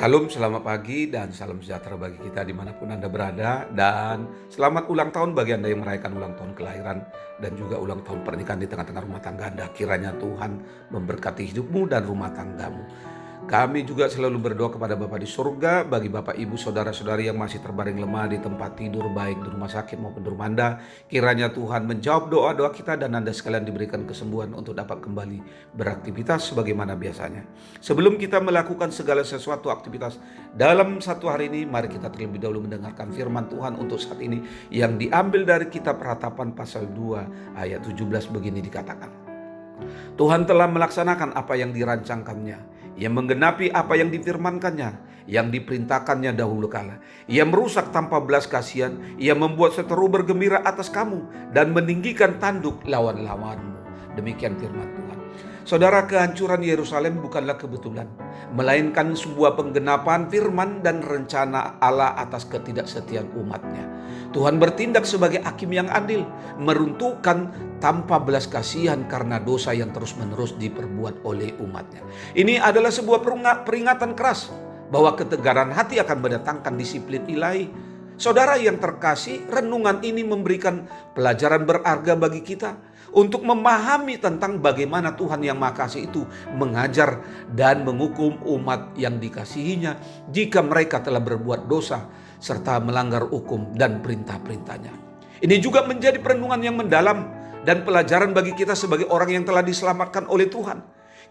Salam, selamat pagi dan salam sejahtera bagi kita dimanapun Anda berada. Dan selamat ulang tahun bagi Anda yang merayakan ulang tahun kelahiran dan juga ulang tahun pernikahan di tengah-tengah rumah tangga Anda. Kiranya Tuhan memberkati hidupmu dan rumah tanggamu. Kami juga selalu berdoa kepada Bapa di surga bagi Bapak Ibu saudara-saudari yang masih terbaring lemah di tempat tidur baik di rumah sakit maupun di rumah Anda. Kiranya Tuhan menjawab doa-doa kita dan Anda sekalian diberikan kesembuhan untuk dapat kembali beraktivitas sebagaimana biasanya. Sebelum kita melakukan segala sesuatu aktivitas dalam satu hari ini, mari kita terlebih dahulu mendengarkan firman Tuhan untuk saat ini yang diambil dari kitab Ratapan pasal 2 ayat 17 begini dikatakan. Tuhan telah melaksanakan apa yang dirancangkannya. Ia menggenapi apa yang difirmankannya, yang diperintahkannya dahulu kala. Ia merusak tanpa belas kasihan. Ia membuat seteru bergembira atas kamu dan meninggikan tanduk lawan-lawanmu. Demikian firman Tuhan. Saudara, kehancuran Yerusalem bukanlah kebetulan, melainkan sebuah penggenapan firman dan rencana Allah atas ketidaksetiaan umatnya. Tuhan bertindak sebagai hakim yang adil, meruntuhkan tanpa belas kasihan karena dosa yang terus-menerus diperbuat oleh umatnya. Ini adalah sebuah peringatan keras bahwa ketegaran hati akan mendatangkan disiplin ilahi. Saudara yang terkasih, renungan ini memberikan pelajaran berharga bagi kita untuk memahami tentang bagaimana Tuhan yang Maha Kasih itu mengajar dan menghukum umat yang dikasihinya jika mereka telah berbuat dosa serta melanggar hukum dan perintah-perintahnya. Ini juga menjadi perenungan yang mendalam dan pelajaran bagi kita sebagai orang yang telah diselamatkan oleh Tuhan.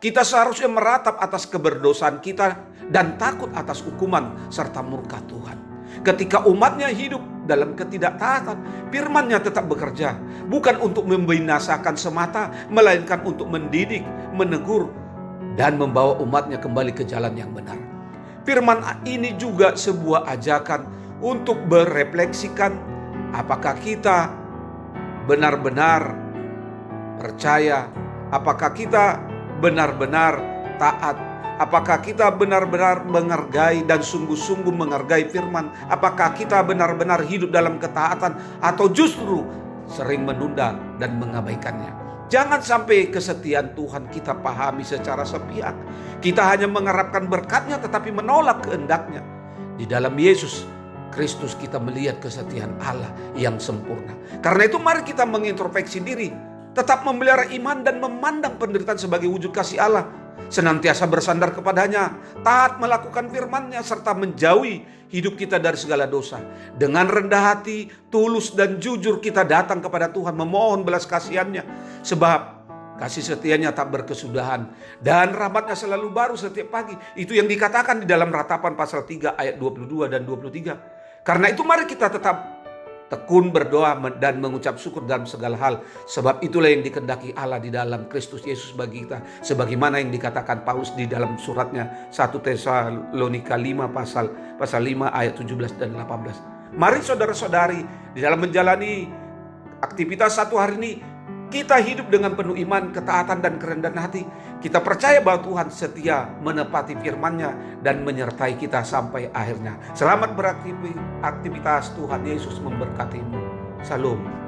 Kita seharusnya meratap atas keberdosaan kita dan takut atas hukuman serta murka Tuhan. Ketika umatnya hidup dalam ketidaktaatan, firman-Nya tetap bekerja, bukan untuk membinasakan semata, melainkan untuk mendidik, menegur, dan membawa umatnya kembali ke jalan yang benar. Firman ini juga sebuah ajakan untuk berefleksikan apakah kita benar-benar percaya, apakah kita benar-benar taat, apakah kita benar-benar menghargai dan sungguh-sungguh menghargai firman, apakah kita benar-benar hidup dalam ketaatan atau justru sering menunda dan mengabaikannya. Jangan sampai kesetiaan Tuhan kita pahami secara sepihak. Kita hanya mengharapkan berkat-Nya tetapi menolak kehendak-Nya. Di dalam Yesus Kristus kita melihat kesetiaan Allah yang sempurna. Karena itu mari kita mengintrospeksi diri, tetap memelihara iman dan memandang penderitaan sebagai wujud kasih Allah. Senantiasa bersandar kepadanya, taat melakukan firman-Nya serta menjauhi hidup kita dari segala dosa. Dengan rendah hati, tulus dan jujur kita datang kepada Tuhan memohon belas kasihan-Nya. Sebab kasih setia-Nya tak berkesudahan dan rahmat-Nya selalu baru setiap pagi. Itu yang dikatakan di dalam Ratapan pasal 3 ayat 22 dan 23. Karena itu mari kita tetap tekun berdoa dan mengucap syukur dalam segala hal. Sebab itulah yang dikehendaki Allah di dalam Kristus Yesus bagi kita. Sebagaimana yang dikatakan Paulus di dalam suratnya 1 Tesalonika 5 pasal 5 ayat 17 dan 18. Mari saudara-saudari di dalam menjalani aktivitas satu hari ini, kita hidup dengan penuh iman, ketaatan dan kerendahan hati. Kita percaya bahwa Tuhan setia menepati firman-Nya dan menyertai kita sampai akhirnya. Selamat beraktivitas, Tuhan Yesus memberkatimu. Salam.